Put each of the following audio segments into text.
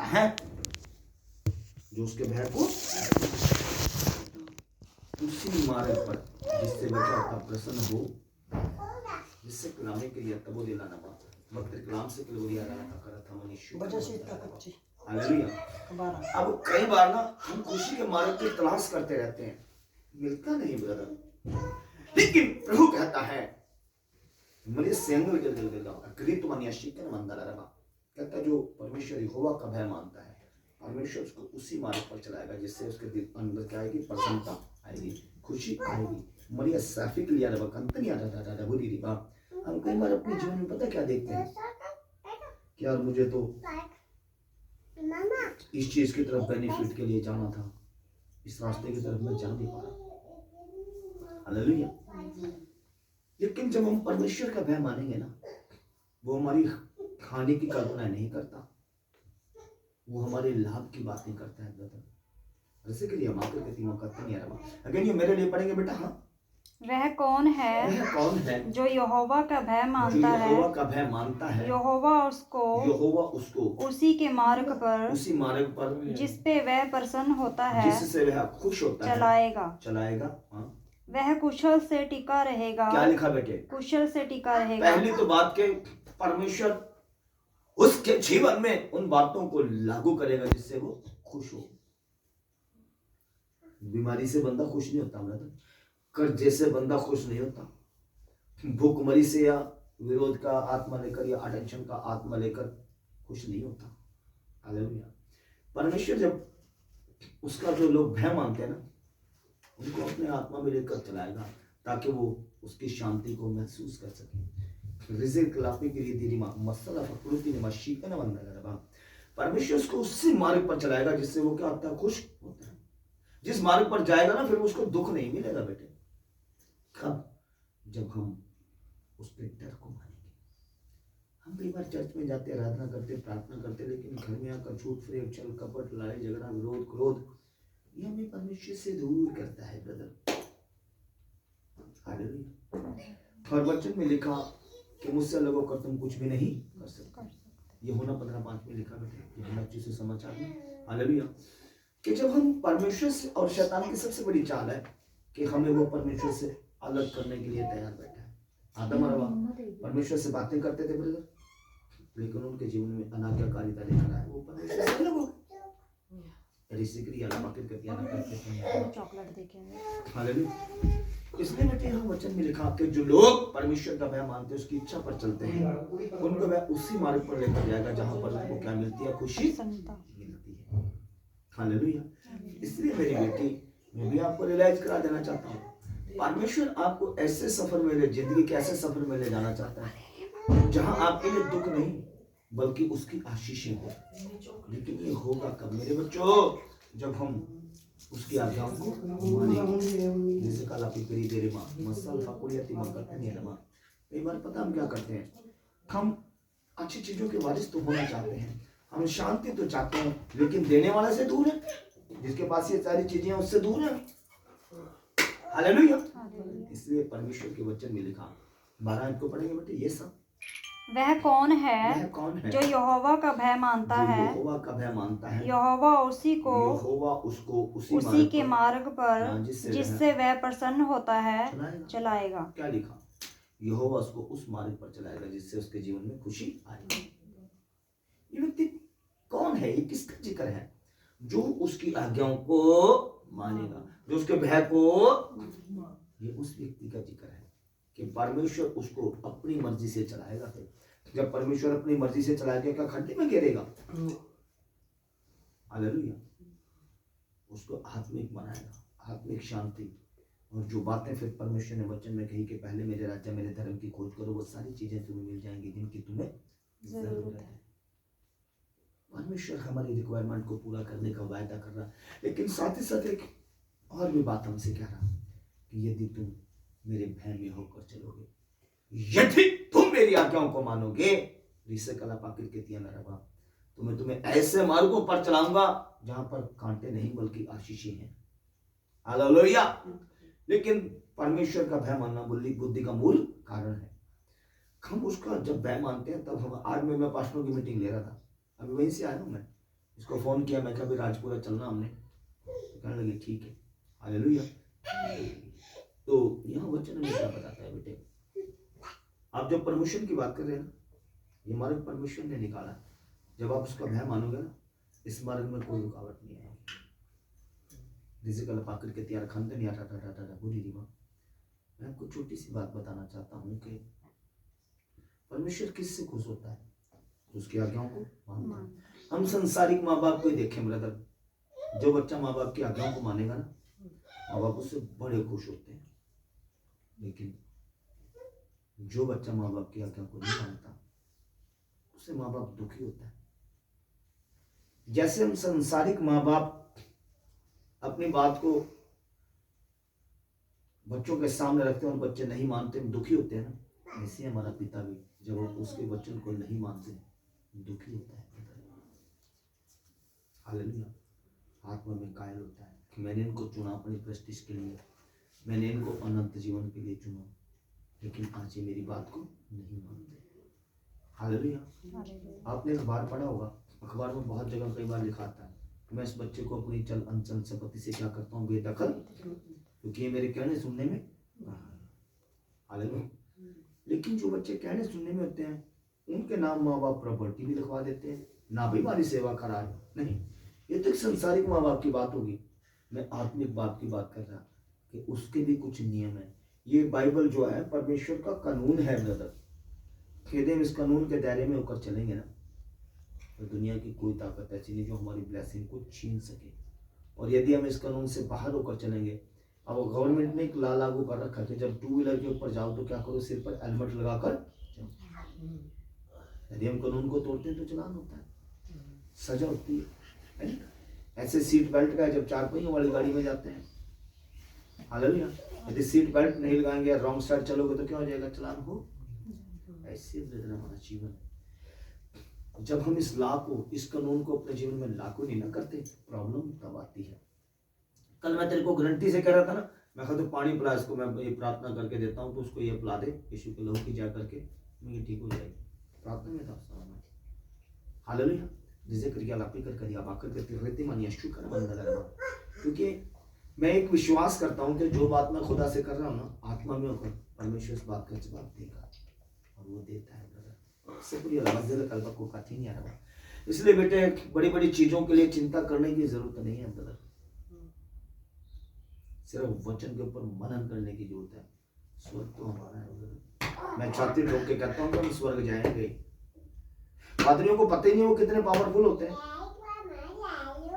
करता है, जो उसके भय को उसी मार्ग पर जिससे वह क्या होता प्रसन्न हो, जिससे कलामे के लिए तबो दिलाना बा वक्त कलाम से कलोरिया रहा करत हम निश्चय वजह से तक अच्छी हालेलुया। अब कई बार ना हम खुशी के मार्ग की तलाश करते रहते हैं, मिलता नहीं ब्रदर। लेकिन प्रभु कहता है मेरे सेंगल गल अकृत मनियाशिकन मंदला रहा, कहता जो परमेश्वर यहोवा का भय मानता है, परमेश्वर उसको उसी मार्ग पर चलाएगा जिससे उसके दिल अंदर क्या आएगी, प्रसन्नता आएगी, खुशी आएगी। मरिया साफी के लिए रहा कंतन याद आता था बुरी रिबा। हम कई बार अपने जीवन में पता क्या देखते हैं कि यार मुझे तो इस चीज की तरफ बेनिफिट के लिए जाना था, इस रास्ते की तरफ मैं जा नहीं पा रहा। हालेलुया। लेकिन जब हम परमेश्वर का भय मानेंगे ना, वो हमारी खाने की कल्पना नहीं करता, वो हमारे लाभ की बात नहीं करता है ब्रदर। जैसे कि हम आकर के तीनों करते नहीं आ रहा। अगर ये मेरे लिए पढ़ेंगे बेटा, हाँ वह कौन है जो यहोवा का भय मानता है, यहोवा का भय मानता है, यहोवा उसको उसी के मार्ग पर जिस पे वह प्रसन्न होता है, जिससे वह खुश होता चलाएगा। हाँ वह कुशल से टिका रहेगा। क्या लिखा बेटे? कुशल से टिका रहेगा। पहली तो बात के परमेश्वर उसके जीवन में उन बातों को लागू करेगा जिससे वो खुश हो। बीमारी से बंदा खुश नहीं होता ब्रदर, कर्जे से बंदा खुश नहीं होता, भूखमरी से या विरोध का आत्मा लेकर या अटेंशन का आत्मा लेकर खुश नहीं होता। हालेलुया। परमेश्वर जब उसका जो लोग भय मानते हैं ना, उनको अपने आत्मा में लेकर चलाएगा ताकि वो उसकी शांति को महसूस कर सके। रिजिक लापी के लिए देरी मां मसला फकुरुती ने मशीका न बंदा लगा। परमेश्वर उसको उसी मार्ग पर चलाएगा जिससे वो क्या होता है, खुश होता है। जिस मार्ग पर जाएगा ना, फिर उसको दुख नहीं मिलेगा बेटे। कब? जब हम उसके डर को मानेंगे। हम कई बार चर्च में जाते, आराधना करते, प्रार्थना करते, लेकिन घर में आकर झूठ फरेब, छल कपट, लड़ाई झगड़ा, विरोध, क्रोध, ये हमें परमेश्वर से दूर करता है ब्रदर। हालेलुया। और वचन में लिखा कि मुझसे अलग होकर तुम कुछ भी नहीं कर सकते। ये होना 15:5 में लिखा बेटे, ये अच्छे से समाचार में। हालेलुया। कि जब हम परमेश्वर से, और शैतान की सबसे बड़ी चाल है कि हमें वो परमेश्वर से अलग करने के लिए तैयार बैठा है। आदम और हव्वा परमेश्वर से बातें करते थे ब्रदर, लेकिन उनके जीवन में अनाज्ञाकारिता लेकर आए, वो परमेश्वर से अलग हो गए। इसलिए बेटे यहाँ वचन में लिखा कि जो लोग परमेश्वर का भय मानते हैं, उसकी इच्छा पर चलते हैं, उनको वह उसी मार्ग पर लेकर जाएगा जहाँ पर उनको क्या मिलती है, खुशी मिलती है। हालेलुया। इसलिए मेरी बेटी, मैं भी आपको रियलाइज करा देना चाहता हूँ, परमेश्वर आपको ऐसे सफर में ले, जिंदगी के ऐसे सफर में ले जाना चाहता है जहाँ आपके लिए दुख नहीं बल्कि उसकी आशीषें हो। लेकिन ये होगा कब मेरे बच्चों? जब हम उसकी आज्ञाओं को मानेंगे। जैसे कल आप करी देरे माँ मसल फकुलियती माँ करते नहीं है माँ। कई बार पता हम क्या करते हैं, हम अच्छी चीजों के वारिस तो होना चाहते हैं, हम शांति तो चाहते हैं, लेकिन देने वाले से दूर है, जिसके पास ये सारी चीजें हैं उससे दूर है। हालेलुया। इसलिए परमेश्वर के वचन में लिखा, 12 को पढ़ेंगे बेटे, ये सब वह कौन है जो यहोवा का भय मानता है, यहोवा उसको उसी के मार्ग पर जिससे वह प्रसन्न होता है चलाएगा। क्या लिखा? यहोवा उसको उस मार्ग पर चलाएगा जिससे उसके जीवन में खुशी आएगी। ये व्यक्ति कौन है? ये किसका जिक्र है? जो उसकी आज्ञाओं को मानेगा, जो उसके भय को, ये उस व्यक्ति का जिक्र है कि परमेश्वर उसको अपनी मर्जी से चलाएगा। फिर जब परमेश्वर अपनी मर्जी से चलाएगा, क्या खड्डे में गिरेगा? हालेलुया। उसको आत्मिक बनाएगा, आत्मिक शांति। और जो बातें फिर परमेश्वर ने वचन में कही कि पहले मेरे राज्य मेरे धर्म की खोज करो, वो सारी चीजें तुम्हें मिल जाएंगी जिनकी तुम्हें जरूरत है। परमेश्वर हमारी रिक्वायरमेंट को पूरा करने का वायदा कर रहा है, लेकिन साथ ही साथ एक और भी बात हमसे कह रहा कि यदि तुम मेरे भय में होकर चलोगे, यदि तुम मेरी आज्ञाओं को मानोगे, तो मैं तुम्हें ऐसे मार्गों पर चलाऊंगा जहां पर कांटे नहीं बल्कि आशीषें हैं। हालेलुया। लेकिन परमेश्वर का भय मानना बुद्धि का मूल कारण है। हम उसका जब भय मानते हैं तब हम, आज मैं पास्टरों की मीटिंग ले रहा था, अभी वहीं से आया हूं मैं, इसको फोन किया, मैं कहा भी राजपुरा चलना हमने, तो कहने लगी ठीक है। हालेलुया। तो यहाँ वचन हमें क्या बताता है बेटे, आप जब प्रमोशन की बात कर रहे हैं ना, ये मार्ग परमेश्वर ने निकाला। जब आप उसका भय मानोगे ना, इस मार्ग में कोई रुकावट नहीं आएगी। जिसे कल पाकर के तैयार खानते नहीं आता बुरी रीवा। मैं आपको छोटी सी बात बताना चाहता हूँ कि परमेश्वर किससे खुश होता है? उसकी आज्ञाओं को मानता है। हम संसारिक माँ बाप को ही देखें ब्रदर, जो बच्चा माँ बाप की आज्ञाओं को मानेगा ना, माँ बाप उससे बड़े खुश होते हैं। लेकिन जो बच्चा माँ बाप की आज्ञा को नहीं मानता, उससे माँ बाप दुखी होता है। जैसे हम संसारिक माँ बाप अपनी बात को बच्चों के सामने रखते हैं और बच्चे नहीं मानते, दुखी होते हैं ना, ऐसे हमारा पिता भी जब वो उसके वचन को नहीं मानते दुखी होता है। हालेलुया। आत्मा में कायल होता है कि मैंने इनको चुना अपनी प्रेस्टीज के लिए, मैंने इनको अनंत जीवन के लिए चुना, लेकिन आज ये मेरी बात को नहीं मानते। हालेलुया। आपने अखबार पढ़ा होगा, अखबार में बहुत जगह कई बार लिखा आता है कि मैं इस बच्चे को अपनी चल अंचल संपत्ति से क्या करता हूँ, बेदखल, क्योंकि ये मेरे कहने सुनने में। हालेलुया। लेकिन जो बच्चे कहने सुनने में होते हैं, उनके नाम माँ बाप प्रॉपर्टी भी लिखवा देते हैं, ना भी हमारी सेवा कराए। नहीं, ये तो एक संसारिक माँ बाप की बात होगी। मैं आत्मिक बाप की बात कर रहा कि उसके भी कुछ नियम है। ये बाइबल जो है परमेश्वर का कानून है ब्रदर। यदि हम इस कानून के दायरे में होकर चलेंगे ना, तो दुनिया की कोई ताकत ऐसी नहीं जो हमारी ब्लेसिंग को छीन सके। और यदि हम इस कानून से बाहर होकर चलेंगे, अब गवर्नमेंट ने एक लॉ लागू कर रखा है कि जब 2 व्हीलर के ऊपर जाओ तो क्या करो, सिर पर हेलमेट लगाकर जाओ। यदि हम कानून को तोड़ते हैं तो चलान होता है, सजा होती है। ऐसे सीट बेल्ट का जब 4 पहियों वाली गाड़ी में जाते हैं, हालेलुया, यदि सीट बेल्ट नहीं लगाएंगे, रॉन्ग साइड चलोगे तो क्या हो जाएगा, चलान हो। ऐसे हमारा जीवन है। जब हम इस लॉ को, इस कानून को अपने जीवन में लागू नहीं ना करते, प्रॉब्लम तब आती है। कल मैं तेरे को गारंटी से कह रहा था ना, मैं कहा तो पानी पिला इसको, मैं ये प्रार्थना करके देता हूँ तो उसको ये पिला दे, यीशु के लहू की जा करके मुझे ठीक हो जाएगी। प्रार्थना में था समय। हालेलुया। जिसे क्रिया लापी कर करिया बाकर करते रहते मानिया शुक्र बंदा करना। क्योंकि मैं एक विश्वास करता हूँ कि जो बात मैं खुदा से कर रहा हूँ ना, आत्मा में होकर परमेश्वर इस बात का जवाब देगा, और वो देता है ब्रदर। से पूरी आवाज़ कल को काथी नहीं आ रहा। इसलिए बेटे बड़ी बड़ी चीजों के लिए चिंता करने की जरूरत नहीं है ब्रदर, सिर्फ वचन के ऊपर मनन करने की जरूरत है। स्वर्ग तो हमारा है ब्रदर। मैं छाती ठोक के कहता हूँ कि हम स्वर्ग जाएंगे। पादरियों को पता ही नहीं वो कितने पावरफुल होते हैं।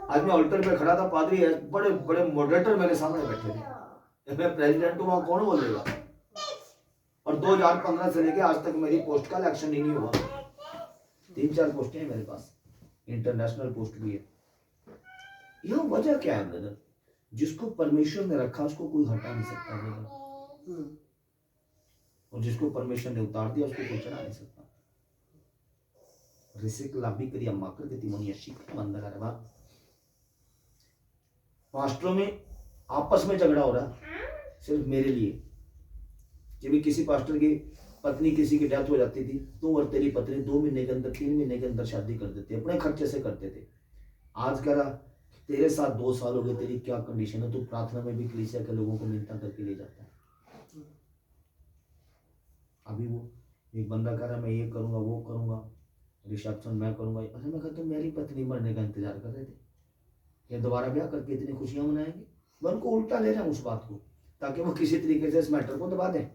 आज मैं ऑल्टर पे खड़ा था, पादरी है, बड़े बड़े मॉडरेटर मेरे सामने बैठे थे। मैं प्रेसिडेंट हूँ, वहां कौन बोलेगा। और 2015 से लेके आज तक मेरी पोस्ट का इलेक्शन ही नहीं हुआ। 3-4 पोस्टें हैं मेरे पास, इंटरनेशनल पोस्ट भी है। यह वजह क्या है ब्रदर? जिसको परमेश्वर ने रखा उसको कोई हटा नहीं सकता ब्रदर, और जिसको परमेश्वर ने उतार दिया उसको कोई चढ़ा नहीं सकता। लाभी करिया माकर के तिमोनिया शिक्षा बंद कर रहा। पास्टरों में आपस में झगड़ा हो रहा सिर्फ मेरे लिए। जब किसी पास्टर की पत्नी किसी की डेथ हो जाती थी तो और तेरी पत्नी 2 महीने के अंदर 3 महीने के अंदर शादी कर देते, अपने खर्चे से करते थे। आज कह रहा तेरे साथ 2 साल हो गए, तेरी क्या कंडीशन है, तो प्रार्थना में भी कलीसिया के लोगों को मिलता करके ले जाता है। अभी वो एक बंदा कह रहा मैं ये करूंगा वो करूंगा, रिसेप्शन मैं करूंगा। अरे मैं कहता हूँ मेरी पत्नी मरने का इंतजार कर रहे थे, ये दोबारा ब्याह करके इतनी खुशियां मनाएंगे। मैं उनको उल्टा ले रहा हूँ उस बात को, ताकि वो किसी तरीके से इस मैटर को दबा दें।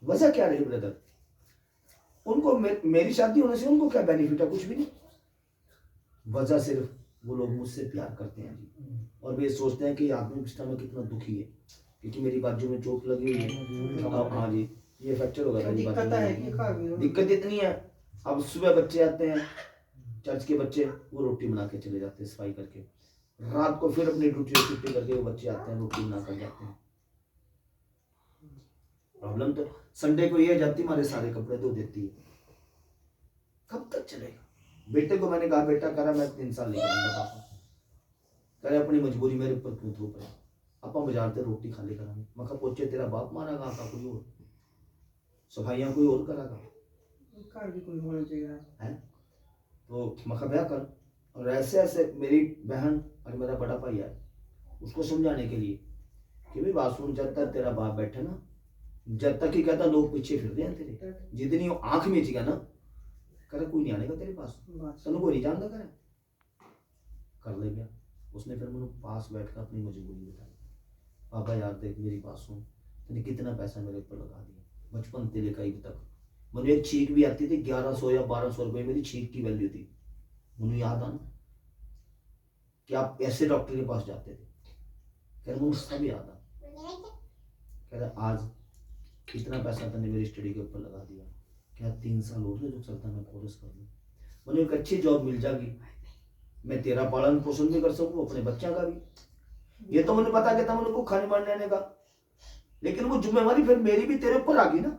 वजह क्या रही ब्रदर? उनको मेरी शादी होने से उनको क्या बेनिफिट है? कुछ भी नहीं। वजह सिर्फ वो लोग मुझसे प्यार करते हैं जी, और वे सोचते हैं कि आदमी पिछला में कितना दुखी है क्योंकि मेरी बाजू में चोट लगी हुई है। हाँ जी, ये फ्रैक्चर हो गया। दिक्कत इतनी है, अब सुबह बच्चे आते हैं, चर्च के बच्चे, वो रोटी बना के चले जाते हैं सफाई करके। रात को फिर अपनी ड्यूटी छुट्टी करके वो बच्चे आते हैं, रोटी बना कर जाते हैं। प्रॉब्लम तो संडे को ये जाती हमारे सारे कपड़े धो देती है। कब तक चलेगा? बेटे को मैंने कहा बेटा करा मैं 3 साल नहीं करूंगा पापा। करे अपनी मजबूरी मेरे ऊपर क्यों थोप रहे, अपा बाजार से रोटी खा ले करांगे। मैं कहा पोचे तेरा बाप मारेगा आपका कोई और, सफाइयां कोई और करागा, घर भी कोई होना चाहिए है। तो मैं कहा ब्याह कर। और ऐसे ऐसे मेरी बहन और मेरा बड़ा भाई है, उसको समझाने के लिए कि भाई बात सुन, जब तक तेरा बाप बैठे ना, जब तक ही कहता लोग पीछे फिर रहे हैं तेरे, जितनी आंख में चिका ना करे कोई नहीं आनेगा तेरे पास, चलो कोई नहीं जानता करे कर ले गया। उसने फिर मुझे पास बैठ कर अपनी मजबूरी बताई, पापा यार देख मेरी बात सुन, तूने कितना पैसा मेरे ऊपर लगा दिया बचपन से लेकर अभी तक। मुझे एक छींक भी आती थी 1100 या 1200 रुपये मेरी छींक की वैल्यू थी। मुझे याद आना कि आप ऐसे डॉक्टर के पास जाते थे, कह रहे मुझे सब याद आ, कह रहे आज कितना पैसा तूने मेरी स्टडी के ऊपर लगा दिया, क्या 3 साल हो गए जो चलता मैं कोर्स कर लूँ, मुझे एक अच्छी जॉब मिल जाएगी, मैं तेरा पालन पोषण भी कर सकूँ अपने बच्चा का भी। ये तो मुझे पता कि था मुझे को खाने मारने आने का, लेकिन वो जिम्मेवारी फिर मेरी भी तेरे ऊपर आ गई ना।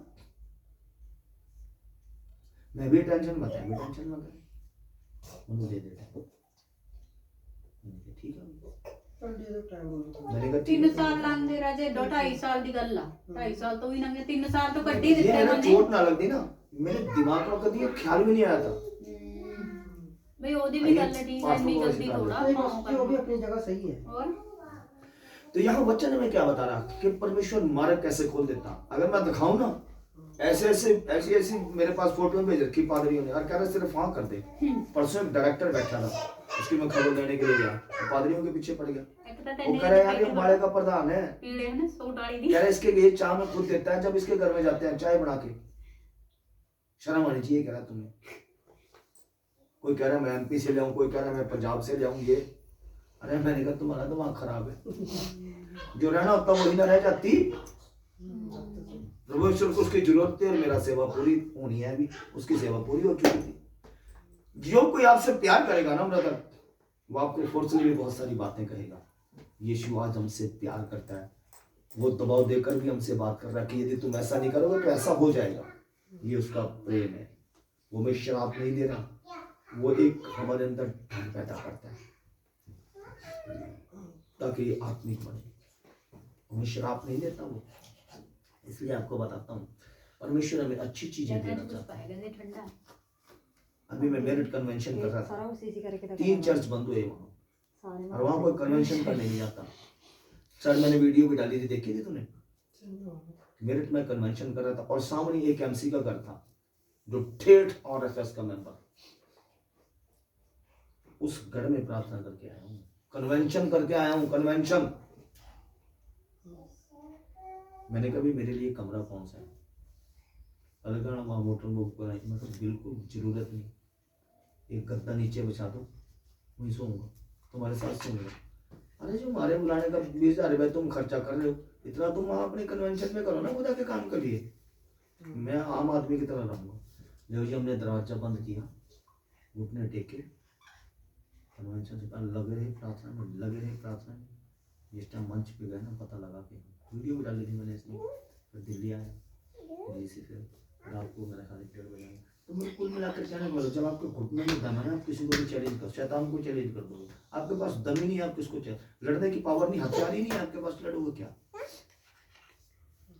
मैं भी टेंशन मत है, टेंशन मत है, मुझे दे देता ठीक है। मैंने कहा 3 साल लंघ राजे 2.5 साल दी गल 2.5 साल तो ही लंघे, 3 साल तो कड्डी दित्ते मैंने चोट ना लगती ना, मेरे दिमाग में कभी ख्याल भी नहीं आया था भाई ओदी भी गल ठीक है, इतनी जल्दी थोड़ा वो भी अपनी जगह सही है। और तो यहाँ वचन में क्या बता रहा कि परमेश्वर मार्ग कैसे खोल देता। अगर मैं दिखाऊं ना ऐसे ऐसी मेरे पास फोटो भेज रखी पादरियों ने, और कह रहे सिर्फ हाँ कर दे। परसों एक डायरेक्टर बैठा था, उसकी मैं खबर लेने के लिए गया, तो पादरियों के पीछे पड़ गया। वो कह रहा यार ये बाड़े का प्रधान है, कह रहा इसके लिए चाय में खुद देता है, जब इसके घर में जाते हैं चाय बना के, शर्म आनी चाहिए कह रहा तुम्हें। कोई कह रहा मैं एमपी से ले आऊं, कोई कह रहा मैं पंजाब से ले आऊं ये। अरे मैंने कहा तुम्हारा दिमाग खराब है, जो रहना होता वही ना रह जाती। परमेश्वर को उसकी जरूरत थी और मेरा सेवा पूरी होनी है, अभी उसकी सेवा पूरी हो चुकी थी। जो कोई आपसे प्यार करेगा ना ब्रदर, वो आपको फोर्सली भी बहुत सारी बातें कहेगा। यीशु आज हमसे प्यार करता है, वो दबाव देकर भी हमसे बात कर रहा है कि यदि तुम ऐसा नहीं करोगे तो ऐसा हो जाएगा। ये उसका प्रेम है, वो हमें श्राप नहीं दे रहा, वो एक हमारे अंदर ढंग पैदा करता है ताकि आत्मिक बने, हमें श्राप नहीं देता वो। इसलिए आपको बताता हूँ परमेश्वर हमें अच्छी चीजें देना चाहता है। अभी मैं मेरिट कन्वेंशन कर रहा था, 3 चर्च बंद हुए वहाँ, और वहाँ कोई कन्वेंशन करने नहीं आता। सर मैंने वीडियो भी डाली थी, देखी थी तूने? मेरिट में कन्वेंशन कर रहा था और सामने एक एमसी का घर था जो ठेठ आरएसएस का मेंबर, उस घर में प्रार्थना करके आया हूँ, कन्वेंशन करके आया हूँ, कन्वेंशन। मैंने कभी मेरे लिए कमरा कौन सा है, अलग वहाँ मोटर बुक पर आई, मैं बिल्कुल जरूरत नहीं, एक गद्दा नीचे बिछा दो वहीं सोऊंगा, तुम्हारे साथ सोऊंगा। अरे जो हमारे बुलाने का 20,000 रुपये तुम खर्चा कर रहे हो, इतना तुम वहाँ अपने कन्वेंशन में करो ना, खुदा के काम करिए। मैं आम आदमी की तरह रहूंगा। जो जी हमने दरवाजा बंद किया, घुटने टेके, कन्वेंशन से पहले लगे रहे प्रार्थना में, जिस टाइम मंच पे गए ना पता लगा के वीडियो भी डाली थी मैंने इसमें, फिर दिल्ली आया, दिल्ली से फिर रात को मेरा खाली 1:30 बजे। तो मैं कुल मिलाकर कहने वाला, जब आपके घुटने में दम है ना, आप किसी को भी चैलेंज कर, शैतान को चैलेंज कर दो। आपके पास दम ही नहीं है, आप किसको लड़ने की पावर नहीं, हथियार ही नहीं है आपके पास, लड़ोगे क्या?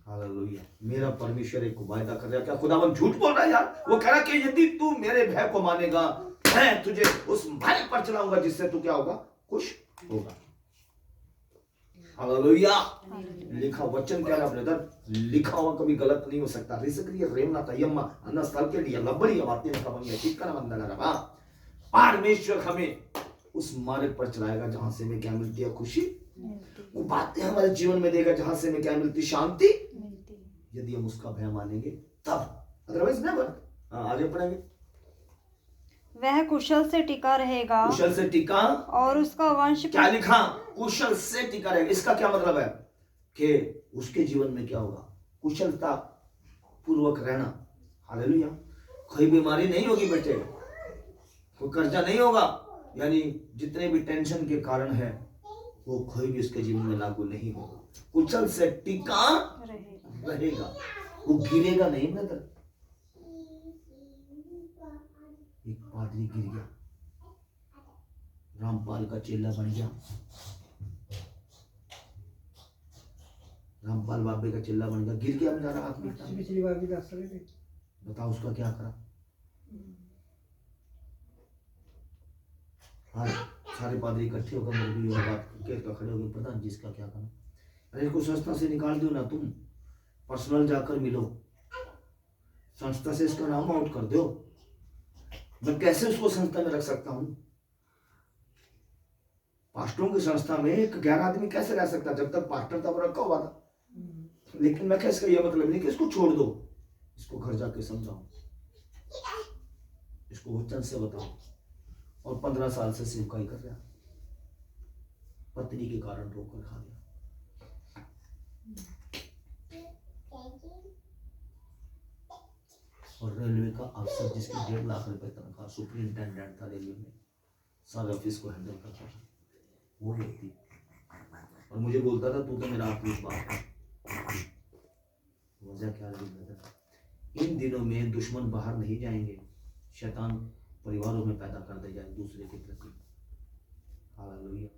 हालेलुया। मेरा परमेश्वर एक वायदा कर रहा है, क्या खुदावन झूठ बोल रहा है यार? वो कह रहा कि यदि तू मेरे भय को मानेगा, मैं तुझे उस मार्ग पर चलाऊंगा जिससे तू क्या होगा? खुश होगा। हालेलुया। लिखा वचन क्या है ब्रदर, लिखा हुआ कभी गलत नहीं हो सकता। रिसक्रिय रेमना तयम्मा अन्ना स्थल के लिए लबड़ी बातें का बंद है, ठीक करना बंद लगा। परमेश्वर हमें उस मार्ग पर चलाएगा जहां से हमें क्या मिलती है? खुशी। वो बातें हमारे जीवन में देगा जहां से हमें क्या मिलती? शांति। यदि हम उसका भय मानेंगे तब, अदरवाइज नेवर। आगे पढ़ेंगे। वह कुशल से टिका रहेगा, कुशल से टिका, और उसका वंश क्या लिखा? कुशल से टिका रहेगा। इसका क्या मतलब है कि उसके जीवन में क्या होगा? कुशलता पूर्वक रहना। हालेलुया। कोई बीमारी नहीं होगी बेटे, कोई कर्जा नहीं होगा, यानी जितने भी टेंशन के कारण है वो कोई भी उसके जीवन में लागू नहीं होगा। कुशल से टिका रहेगा, वो गिरेगा नहीं। ब्रदर, एक पादरी गिर गया, रामपाल का चेला बन गया, रामपाल बाबे का चेला बन गया, गिर गया बेचारा आदमी। पिछली बार भी 10 साल थे। बताओ उसका क्या करा? हाँ, सारे पादरी इकट्ठे होकर मेरे को ये बात केस का खड़े हो गए, प्रधान जी इसका क्या करना। अरे इसको संस्था से निकाल दो ना, तुम पर्सनल जाकर मिलो, संस्था से इसका नाम आउट कर दो। मैं कैसे उसको संस्था में रख सकता हूँ? पास्टरों की संस्था में एक गैर आदमी कैसे रह सकता? जब तक पास्टर तब रखा हुआ था। लेकिन मैं क्या, इसका यह मतलब नहीं कि इसको छोड़ दो, इसको घर जाके समझाओ, इसको वचन से बताओ। और 15 साल से सेवकाई कर रहा, पत्नी के कारण ठोकर खा गया। और रेलवे का अफसर जिसकी 1.5 लाख रुपए तनख्वाह, सुपरिंटेंडेंट था रेलवे में, सारे ऑफिस को हैंडल करता था वो व्यक्ति, और मुझे बोलता था तू तो मेरा आखिरी बाप है। वजह क्या रही? इन दिनों में दुश्मन बाहर नहीं जाएंगे, शैतान परिवारों में पैदा कर दे जाए दूसरे के प्रति। हालेलुया।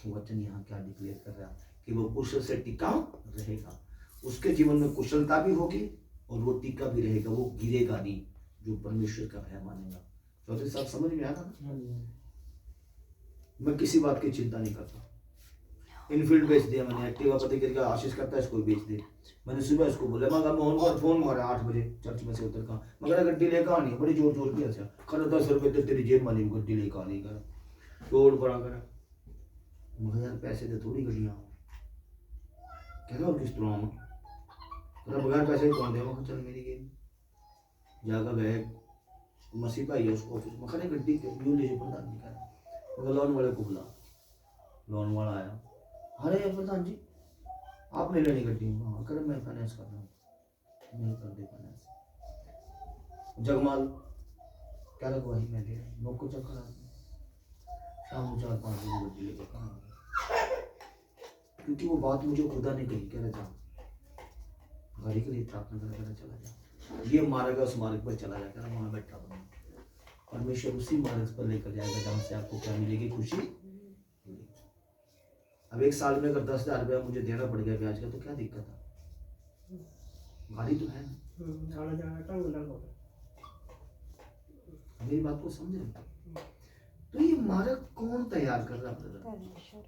वचन यहाँ क्या डिक्लेयर कर रहा है कि वो कुशल से टिका रहेगा, उसके जीवन में कुशलता भी होगी और वो टिका भी रहेगा, वो गिरेगा नहीं, जो परमेश्वर का भय मानेगा। चौधरी साहब समझ में आया ना? मैं किसी बात की चिंता नहीं करता। इनफील्ड बेच दिया मैंने, एक्टिवा पति करके आशीष करता है इसको बेच दे। मैंने सुबह इसको बोला, मगर मोहन को फोन मारा 8 बजे चर्च में से उतर का, मगर गड्डी लेकर आनी है, बड़ी जोर जोर की। अच्छा कर 10 रुपए तो तेरी जेब मानी, गड्डी लेकर आनी कर तोड़ बड़ा कर, मगर यार पैसे दे थोड़ी गड्डियाँ कह रहा और किस तरह आऊँ, बगैर पैसे ही कौन देगा। चल मेरी गेम जाकर गए मसीह भाई है उसको ऑफिस में, खड़े गड्डी क्यों ले जाओ प्रधान जी का, लोन वाले को बुला। लोन वाला आया, अरे प्रधान जी आपने लेनी गड्डी? हाँ कर, मैं फाइनेंस कर रहा हूँ। नहीं कर दे फाइनेंस। जगमाल क्या लगा वही मैं ले नौको चक्कर शाम को 4-5 बजे गड्डी लेकर कहाँ, क्योंकि वो बात मुझे खुदा ने कही, कह रहा था गाड़ी के लिए प्रार्थना कर चला जा, ये मार्ग उस मार्ग पर चला जाकर वहां बैठा बना, परमेश्वर उसी मार्ग पर लेकर जाएगा जहां से आपको क्या मिलेगी? खुशी। अब 1 साल में अगर 10,000 रुपया मुझे देना पड़ गया ब्याज का तो क्या दिक्कत है? गाड़ी तो है ना। मेरी बात को समझ रहे? तो ये मार्ग कौन तैयार कर रहा है? परमेश्वर।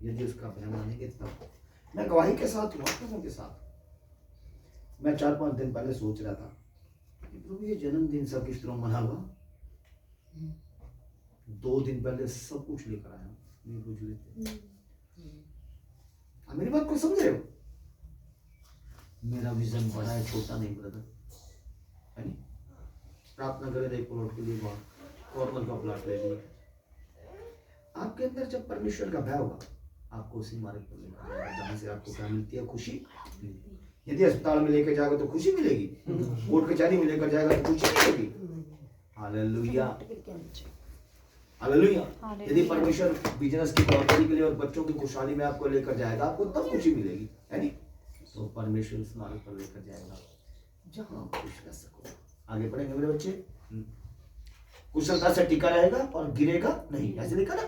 यदि उसका भय मानेंगे तब। मैं गवाही के साथ हुआ, लोगों के साथ मैं 4-5 दिन पहले सोच रहा था कि प्रभु ये जन्मदिन सब किस तरह मना हुआ। 2 दिन पहले सब कुछ लेकर आया, नहीं पूछ लेते। मेरी बात को समझ रहे हो? मेरा विजन बड़ा है, छोटा नहीं ब्रदर, है नहीं? प्रार्थना करें 1 प्लॉट के लिए, कॉर्नर का प्लॉट ले लिया। आपके अंदर जब परमेश्वर का भय होगा, आपको उसी मार्ग पर लेकर जाएगा जहां से आपको क्या मिलती है? खुशी। यदि अस्पताल में लेकर जाएगा तो खुशी मिलेगी, कोर्ट कचहरी में लेकर जाएगा तो खुशी मिलेगी। Hallelujah, hallelujah. यदि परमेश्वर बिजनेस की बढ़ोतरी के लिए और बच्चों की खुशहाली में आपको लेकर जाएगा, आपको तब खुशी मिलेगी, है नहीं? तो परमेश्वर उस मार्ग पर लेकर जाएगा जहां आप खुश रह सको। आगे पढ़ेंगे मेरे बच्चे। कुशलता से टिका रहेगा और गिरेगा नहीं, ऐसे लिखा ना?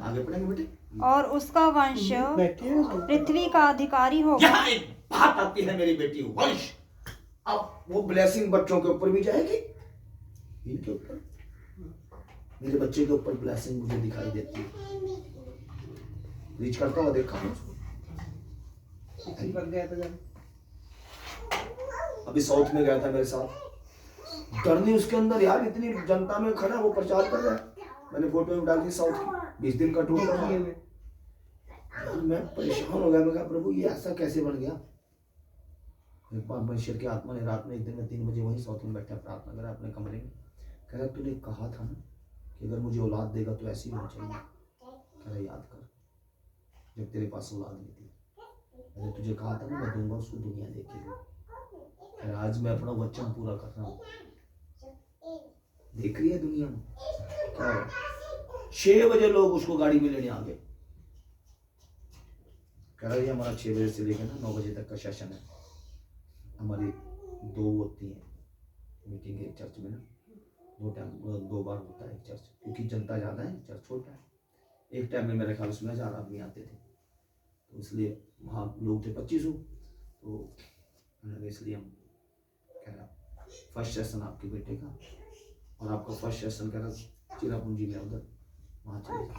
आगे पढ़ेंगे बेटे। और उसका वंश पृथ्वी का अधिकारी होगा। यहाँ एक बात आती है मेरी बेटी, वंश। अब वो ब्लेसिंग बच्चों के ऊपर भी जाएगी, इनके ऊपर। मेरे बच्चे के ऊपर ब्लेसिंग मुझे दिखाई देती है, रीच करता हुआ देखा उसको। अभी साउथ में गया था मेरे साथ, डरनी उसके अंदर यार, इतनी जनता में खड़ा वो प्रचार कर रहा है। मैंने फोटो में डाल दी साउथ की, 20 दिन का टूर कर रहा है। मैं परेशान हो गया, मैं कहा प्रभु ये ऐसा कैसे बन गया। एक बार परमेश्वर की आत्मा ने रात में एक दिन में 3 बजे वहीं साउथ में बैठा प्रार्थना करा अपने कमरे में। कह रहा तूने कहा था ना कि अगर मुझे औलाद देगा तो ऐसी होनी चाहिए। कह रहा याद कर जब तेरे पास औलाद नहीं थी, मैंने तुझे कहा था ना मैं दूंगा उसको, दुनिया देखेगी। आज मैं अपना वचन पूरा कर रहा हूँ। देख रही है दुनिया में क्या है? 6 बजे लोग उसको गाड़ी में लेने आ गए। कह रहा है हमारा 6 बजे से लेकर ना 9 बजे तक का सेशन है। हमारी 2 होती हैं मीटिंग एक चर्च में ना, 2 बार होता है एक चर्च, क्योंकि जनता ज़्यादा है, चर्च छोटा है। एक टाइम में मेरे ख्याल उसमें 1000 आदमी आते थे, तो इसलिए वहाँ लोग थे 2500। तो इसलिए हम कह रहा फर्स्ट सेशन आपके बेटे का, और आपका फर्स्ट सेशन कह रहा चिरापुंजी में उधर, वहाँ चले गए,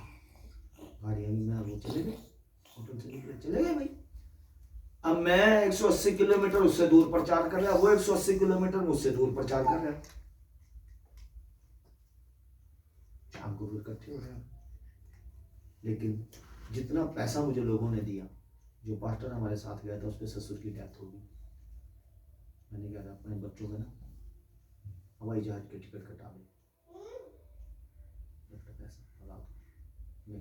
गाड़ियाँ भी मैं वो चले गए, होटल से निकले चले गए भाई। अब मैं 180 किलोमीटर उससे दूर प्रचार कर रहा, वो 180 किलोमीटर मुझसे दूर प्रचार कर रहा है। शाम को फिर इकट्ठे हो रहे हैं। लेकिन जितना पैसा मुझे लोगों ने दिया, जो पास्टर हमारे साथ गया था उसके ससुर की डेथ हो गई। मैंने कहा अपने बच्चों का ना हवाई जहाज के टिकट कटा दे, पैसा मैं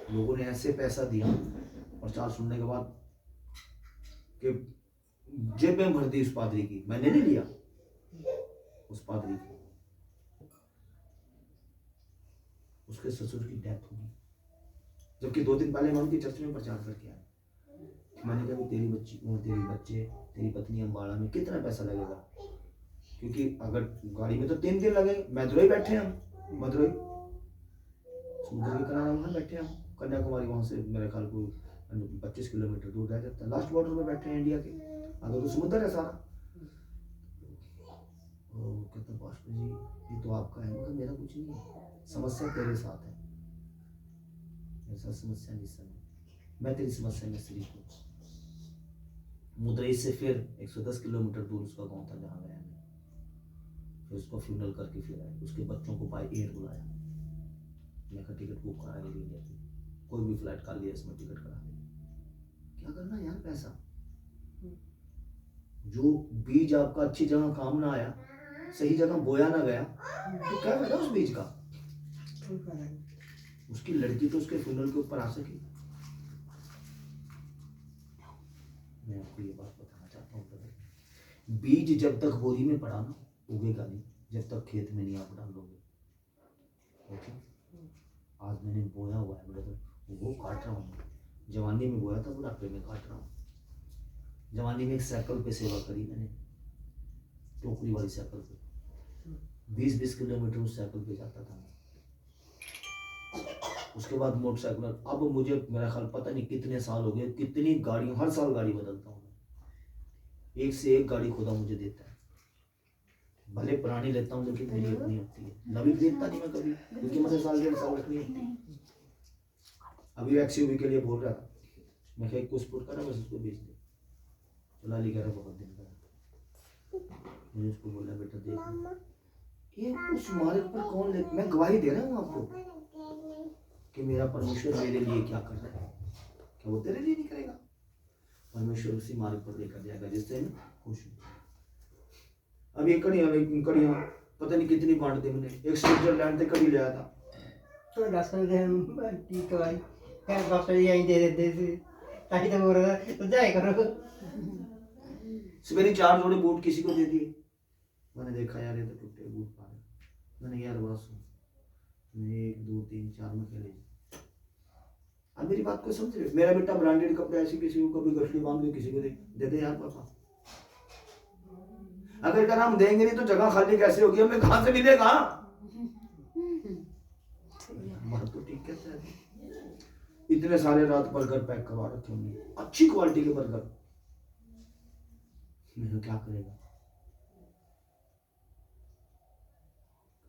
लोगों ने ऐसे पैसा दिया प्रचार सुनने के बाद कि जेब में भर दी उस पादरी की। मैंने नहीं लिया उस पादरी की, उसके ससुर की डेथ होगी, जबकि 2 दिन पहले मैं उनकी चर्च में प्रचार करके आया। मैंने कहा तेरी बच्ची और तेरी बच्चे तेरी पत्नी अम्बाड़ा में कितना पैसा लगेगा, क्योंकि अगर गाड़ी में तो 3 दिन लगेंगे। मदुरई बैठे हम, मदुरई समुद्र के किनारे वहाँ बैठे हम, कन्याकुमारी वहाँ से मेरे ख्याल को 25 किलोमीटर दूर रह जाता है, लास्ट बॉर्डर में बैठे हैं इंडिया के, अगर तो समुद्र है सारा। कहता पास्टर जी ये तो आपका है, मगर मेरा कुछ नहीं है, समस्या तेरे साथ है। मेरे साथ समस्या नहीं सर, मैं तेरी समस्या में शरीक हूँ। मदुरई से फिर 110 किलोमीटर दूर उसका गाँव था जहाँ गया मैं, फिर उसको फ्यूनरल करके फिर आए। उसके बच्चों को बाय एयर बुलाया, मैं का टिकट बुक करा के इंडिया की, कोई भी फ्लाइट कर लिया इसमें टिकट करा दे। क्या करना यार, पैसा जो बीज आपका अच्छी जगह काम ना आया, सही जगह बोया ना गया, तो क्या फायदा उस बीज का। उसकी लड़की तो उसके फ्यूनरल के ऊपर आ सकी। मैं आपको ये बात बताना चाहता हूँ, बीज जब तक बोरी में पड़ा ना उगेगा नहीं, जब तक खेत में नहीं आप डालोगे। ओके, आज मैंने बोया हुआ है ब्रदर, वो काट रहा हूँ। जवानी में बोया था, बुढ़ापे में काट रहा हूँ। जवानी में एक साइकिल पे सेवा करी मैंने, टोकरी वाली साइकिल पे 20-20 किलोमीटर उस साइकिल पे जाता था मैं। उसके बाद मोटरसाइकिल, अब मुझे मेरा ख्याल पता नहीं कितने साल हो गए, कितनी गाड़ी, हर साल गाड़ी बदलता हूँ मैं, एक से एक गाड़ी खुदा मुझे देता है। भले पुरानी लेता हूँ लेकिन मेरी अपनी होती है, नवी खरीदता नहीं मैं कभी, क्योंकि मुझे 1.5 साल रखनी होती है। अभी एक्सयूवी के लिए बोल रहा था, मैं क्या कुछ पुट करा बस उसको बेच दे, चला ली कह रहा बहुत दिन का। मैंने उसको बोला बेटा देख ये उस मार्ग पर कौन ले, मैं गवाही दे रहा हूँ आपको कि मेरा परमेश्वर मेरे लिए क्या कर रहा है, क्या वो तेरे लिए नहीं करेगा। परमेश्वर उसी मार्ग पर लेकर जाएगा जिससे मैं खुश हूँ। अब ये कड़ियाँ पता नहीं कितनी बांट दी मैंने, एक स्विट्जरलैंड से कड़ी ले आया था। तो रास्ते में ठीक है भाई, क्या बाप रे यहीं दे देते थे, ताकि तो बोल रहा था तो जाए करो। सवेरे 4 जोड़े बूट किसी को दे दिए। मैंने देखा यार ये तो टूटे बूट पा रहे, मैंने यार बात सुन, 1 2 3 4 में खेले। अब मेरी बात को समझ रहे, मेरा बेटा ब्रांडेड कपड़े ऐसे किसी को कभी गठरी बांध के किसी को दे दे यार पापा। अगर हम देंगे नहीं तो जगह खाली कैसे होगी, हमें कहां से मिलेगा। बात तो ठीक कहता है। इतने सारे रात बर्गर पैक करवा रखे होंगे, अच्छी क्वालिटी के बर्गर, मैं क्या करेगा।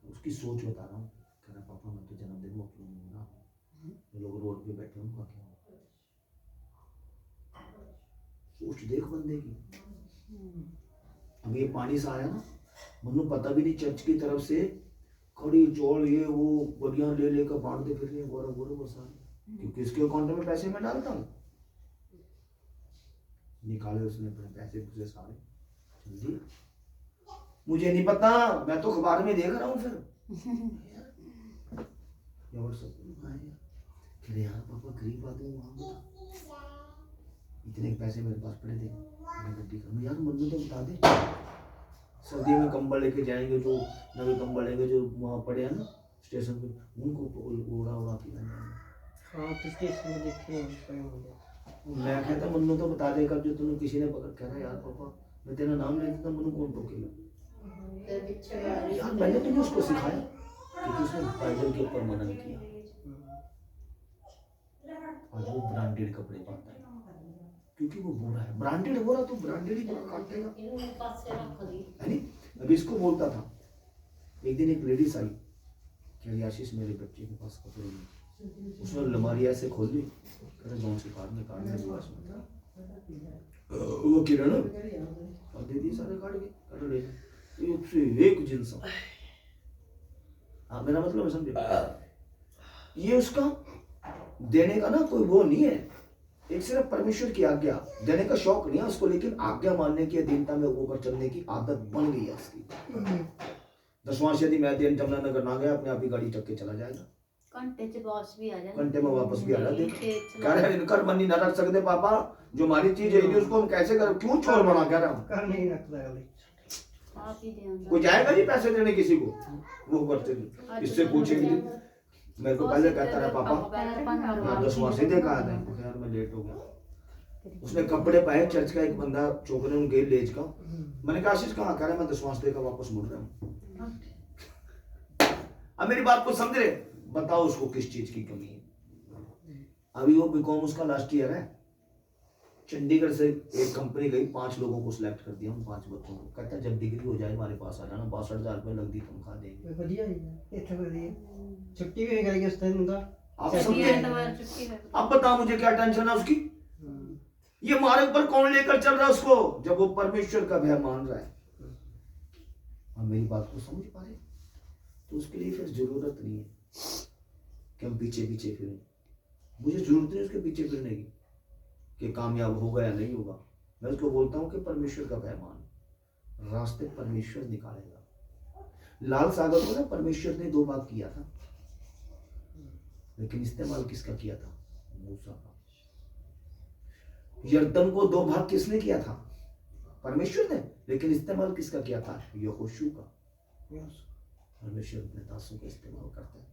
उसकी सोच बता रहा हूँ, कह रहा पापा मैं तो जन्मदिन में क्यों नहीं मना, लोग रोड पे बैठे उनका क्या। सोच देख बंदे की। अब ये पानी सा आया ना, मनु पता भी नहीं चर्च की तरफ से कड़ी चौल ये वो बढ़िया ले लेकर बांटते फिर रहे गोरा गोरा सारे, क्योंकि इसके अकाउंट में पैसे मैं डालता हूँ। निकाले उसने अपने पैसे पूसे सारे, जल्दी मुझे नहीं पता, मैं तो अखबार में देख रहा हूँ। फिर यार पापा गरीब आदमी वहां इतने पैसे मेरे पास पड़े थे, मैं गड्डी कर यार मम्मी तो बता दे, सर्दी में कंबल लेके जाएंगे, जो नवे कंबल लेंगे जो वहाँ पड़े हैं ना स्टेशन पे, उनको उड़ा उड़ा के हाँ तो स्टेशन में देखे मैं कहता मन्नू तो बता देगा, जो तुम्हें किसी ने पकड़ कह रहा यार पापा मैं तेरा नाम ले देता, मन्नू कौन टोकेगा यार। मैंने तुम्हें उसको सिखाया क्योंकि उसने बाइबल के ऊपर मनन किया। आज वो ब्रांडेड कपड़े पाता है क्योंकि वो बोरा है, ब्रांडेड बोरा तो ब्रांडेड ही काटेगा, है नहीं। अभी इसको बोलता था, एक दिन एक लेडीज आई, कह रही आशीष मेरे बच्चे के पास कपड़े नहीं। उसने अलमारी ऐसे खोल ली, कह रहे जौन से काट वो किरण और दे दी सारे काट के, एक से एक जिन्स। हाँ मेरा मतलब समझे, ये उसका देने का ना कोई वो नहीं है, एक सिर्फ परमेश्वर की आज्ञा देने का शौक नहीं है उसको, लेकिन आज्ञा मानने की अधीनता में ऊपर चलने की आदत बन गई है उसकी। दशवांश यदि मैं दिन जमुनानगर ना गया, अपने आप ही गाड़ी चक के चला जाएगा, घंटे से वापस भी आ जाए, घंटे में वापस भी आ जाते। कह रहे इनकर मन नहीं रख सकते पापा, जो हमारी चीज है उसको हम कैसे करें, क्यों चोर बना, कह रहा हूँ कर नहीं रखता है। आप ही ध्यान कोई जाएगा जी पैसे देने किसी को, वो करते नहीं, इससे पूछेंगे। मेरे को पहले कहता रहा पापा 10 माह से देखा है, यार मैं लेट हो गया। उसने कपड़े पाए, चर्च का एक बंदा छोकरे उन गेल लेज का, मैंने कहा आशीष कहाँ, कह रहा मैं 10 माह से देखा वापस मुड़ रहा हूँ। अब मेरी बात को समझ रहे, बताओ उसको किस चीज की कमी है। अभी वो बीकॉम उसका लास्ट ईयर है, चंडीगढ़ से एक कंपनी गई, 5 लोगों को सिलेक्ट कर दिया, उन 5 बच्चों को, कहता जब डिग्री हो जाए हमारे पास आ जाना, 62,000 रुपये लगती तनख्वाह देंगे। बढ़िया है, इतना बढ़िया छुट्टी भी निकल गई उस दिन का। आप समझे? अब बताओ मुझे क्या टेंशन है उसकी, ये मार्ग पर कौन लेकर चल रहा है उसको, जब वो परमेश्वर का भय मान रहा है। और मेरी बात को समझ पा रहे, तो उसके लिए फिर जरूरत नहीं है कि हम पीछे पीछे फिरें। मुझे जरूरत नहीं उसके पीछे फिरने की कि कामयाब होगा या नहीं होगा। मैं उसको बोलता हूँ कि परमेश्वर का भय मान, रास्ते परमेश्वर निकालेगा। लाल सागर को ना परमेश्वर ने 2 भाग किया था, लेकिन इस्तेमाल किसका किया था? मूसा का। यरदन को 2 भाग किसने किया था? परमेश्वर ने, लेकिन इस्तेमाल किसका किया था? यहोशू का। परमेश्वर अपने दासों का इस्तेमाल करता है।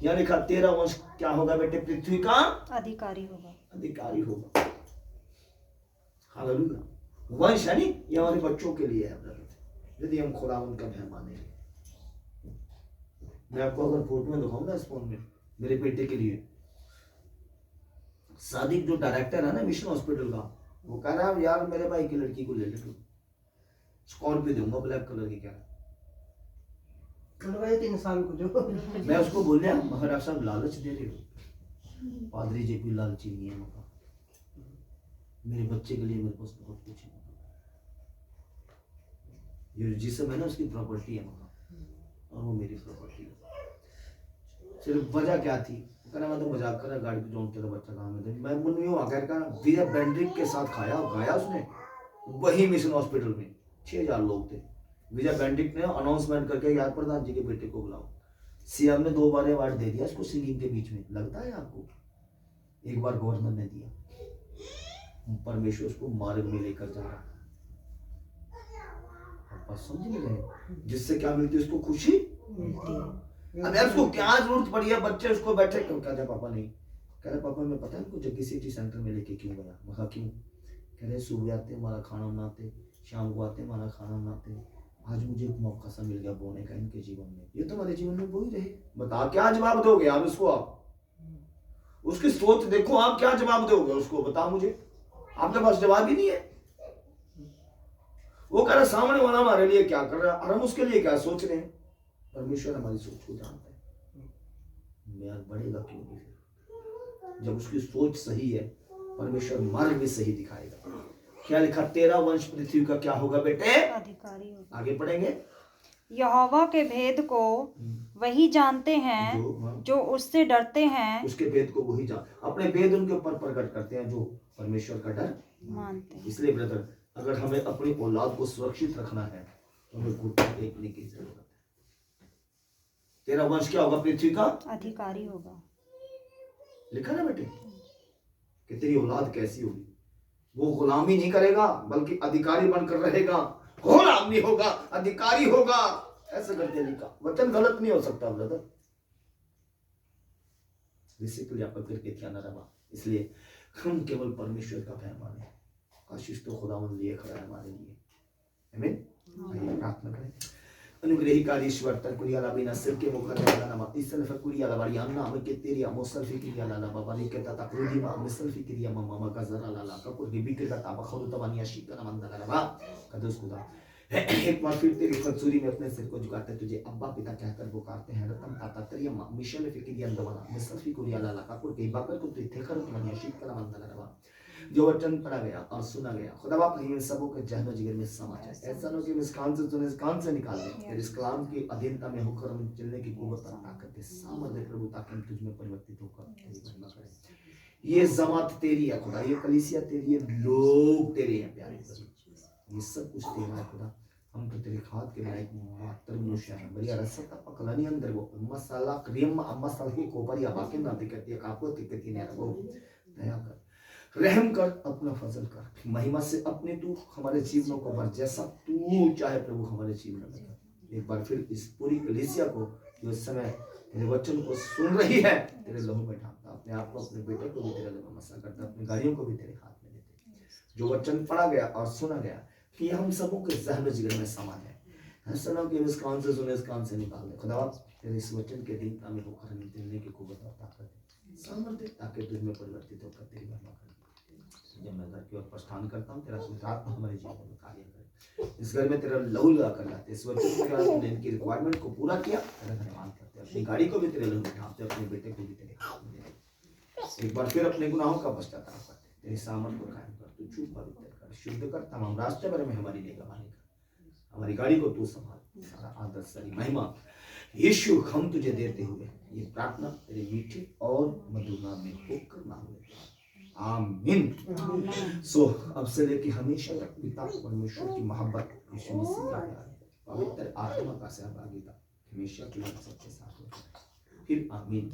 यहाँ लिखा 13 वंश क्या होगा बेटे? पृथ्वी का अधिकारी होगा, अधिकारी होगा। हालेलुया। वंश है नहीं, ये हमारे बच्चों के लिए है, यदि हम खुदावंद का भय मानेंगे। मैं आपको अगर फोटो में दिखाऊं ना इस फोन में, मेरे बेटे के लिए सादिक जो डायरेक्टर है ना मिशन हॉस्पिटल का, वो कह रहा है यार मेरे भाई की लड़की को ले ले, स्कॉर्पियो दूंगा ब्लैक कलर की। क्या 3 साल को जो मैं उसको बोल रहा मगर आप सब लालच दे रहे हो। पादरी जेपी लालची नहीं है मगर, मेरे बच्चे के लिए मेरे पास बहुत कुछ है। ये जिसम है ना उसकी प्रॉपर्टी है मगर, और वो मेरी प्रॉपर्टी है। सिर्फ वजह क्या थी? कहना मैं तो मजाक कर रहा, गाड़ी पे जो तेरा बच्चा काम है। मैं मन में आकर का विजय बैंड्रिक के साथ खाया और गाया उसने वही मिशन हॉस्पिटल में। 6000 लोग थे। विजय बैंडिक ने अनाउंसमेंट करके यार प्रधान जी के बेटे को बुलाओ। सीएम ने 2 बार अवार्ड दे दिया इसको सिंगिंग के बीच में, लगता है आपको? एक बार गवर्नर ने दिया। परमेश्वर उसको मार्ग में लेकर जा रहा है। आप समझ नहीं रहे, जिससे क्या मिलती है उसको? खुशी मिलती है। अब यार उसको क्या जरूरत पड़ी है? बच्चे उसको बैठे क्यों कहते हैं पापा नहीं, कह रहे पापा मैं पता है उनको जग्गी सिटी सेंटर में लेके क्यों गया? मैं कहा क्यों? कह रहे सुबह आते हमारा खाना बनाते, शाम को आते हमारा खाना बनाते। आज मुझे एक मौका सा मिल गया बोने का इनके जीवन में, ये तो हमारे जीवन में वो ही रहे। बता क्या जवाब दोगे आप उसको? आप उसकी सोच देखो, आप क्या जवाब दोगे उसको? बताओ मुझे, आपके पास जवाब ही नहीं है। वो कह रहा सामने वाला हमारे लिए क्या कर रहा है और हम उसके लिए क्या सोच रहे हैं। परमेश्वर हमारी सोच को जानता है। मेरा बढ़ेगा क्यों नहीं? फिर जब उसकी सोच सही है, परमेश्वर मार्ग भी सही दिखाएगा। क्या लिखा? 13 वंश पृथ्वी का क्या होगा बेटे? अधिकारी होगा। आगे पढ़ेंगे। यहोवा के भेद को वही जानते हैं जो उससे डरते हैं, उसके भेद को वही जान, अपने भेद उनके ऊपर प्रकट करते हैं जो परमेश्वर का डर मानते हैं। इसलिए ब्रदर, अगर हमें अपनी औलाद को सुरक्षित रखना है तो हमें घुटने टेकने की जरूरत है। 13 वंश क्या होगा? पृथ्वी का अधिकारी होगा। लिखा ना बेटे कि तेरी औलाद कैसी होगी? वो गुलामी नहीं करेगा बल्कि अधिकारी बनकर रहेगा। गुलाम नहीं होगा, अधिकारी होगा। ऐसा करके लिखा, वचन गलत नहीं हो सकता ब्रदर। बेसिकली आपका करके क्या न रहा, इसलिए हम केवल परमेश्वर का भय माने। आशीष तो खुदावंद लिए खड़ा है हमारे लिए। आमीन। आइए प्रार्थना करें। अनुग्रहिकारी ईश्वर तकुरिया लाबिना सिर के मुखर वाला नाम इसल फकुरिया लाबारी अन्ना हम के तेरिया मोसल फिकिरिया लाला बाबा लिखे ता तकरुदी मा मिसल फिकिरिया मम्मा का जरा लाला का कुछ बिबिक का ताबा खलु तबानिया शिकना मंदा लाला कदस खुदा एक बार फिर तेरी फजूरी में अपने सिर को झुकाते तुझे अब्बा पिता कहकर पुकारते हैं रतन ताता तेरिया मा मिशल फिकिरिया अंदवाला मिसल फिकुरिया लाला का कुछ के बाकर को थे कर तबानिया शिकना मंदा लाला जो वचन पढ़ा गया और सुना गया खुदा बाप इन सबों के जहनो जिगर में समा जाए ऐसा ना कि इस कान से तूने इस कान से निकाल दे तेरे इस कलाम की अधीनता में होकर हम चलने की कुव्वत और ताकत के सामर्थ्य प्रभु ताकि हम तुझ में परिवर्तित होकर तेरी महिमा करें। ये जमात तेरी है खुदा, ये कलीसिया तेरी है, लोग तेरे हैं प्यारे प्रभु, ये सब कुछ तेरा है खुदा। हम तो तेरे हाथ के लायक मात्र मनुष्य हैं। बढ़िया रसता पकलानी अंदर वो मसाला क्रीम मसाला के कोपर या बाकी ना दिक्कत ये कापो दिक्कत ही नहीं रहो। दया कर, रहम कर, अपना फजल कर, महिमा से अपने तू हमारे जीवनों को भर जैसा तू चाहे प्रभु हमारे जीवन में कर। एक बार फिर इस पूरी कलीसिया को जो इस समय तेरे वचन को सुन रही है तेरे लहू में ढांकता, अपने आप को अपने बेटे को भी तेरे लहू में मसा करता, अपनी गाड़ियों को भी तेरे हाथ में देते। जो वचन पढ़ा गया और सुना गया कि हम सबों के जहन जिगर में समा जाए। ऐसा कि इस कान से सुने इस कान से निकाल दे खुदा, तेरे इस वचन के अधीनता में होकर हमें चलने की कुव्वत और ताकत सामर्थ्य ताकि तुझ में परिवर्तित होकर तेरी महिमा कर। जब मैं घर की ओर प्रस्थान करता हूँ तेरा आत्मा हमारे जीवन में कार्य करे। इस घर में तेरा लहू लगा कर लाते, इस वचन के द्वारा तुमने इनकी रिक्वायरमेंट को पूरा किया, तेरा धन्यवाद करते हैं। अपनी गाड़ी को भी तेरे लहू में ढांपते, अपने बेटे को भी तेरे हाथ में देते। एक बार फिर अपने गुनाहों का पश्चाताप करते, तेरे सामर्थ को कायम कर, तू चुप पवित्र कर, शुद्ध कर, तमाम रास्ते भर में हमारी निगरानी कर, हमारी गाड़ी को तू संभाल। सारा आदर सारी महिमा यीशु हम तुझे देते हुए ये प्रार्थना तेरे मीठे और मधुर नाम में होकर मांग लेते हैं, आमीन। सो अब से लेके हमेशा तक पिता परमेश्वर की मोहब्बत, यीशु मसीह का प्यार, पवित्र आत्मा का सहभागिता हमेशा के लिए सबके साथ होता है। फिर आमीन।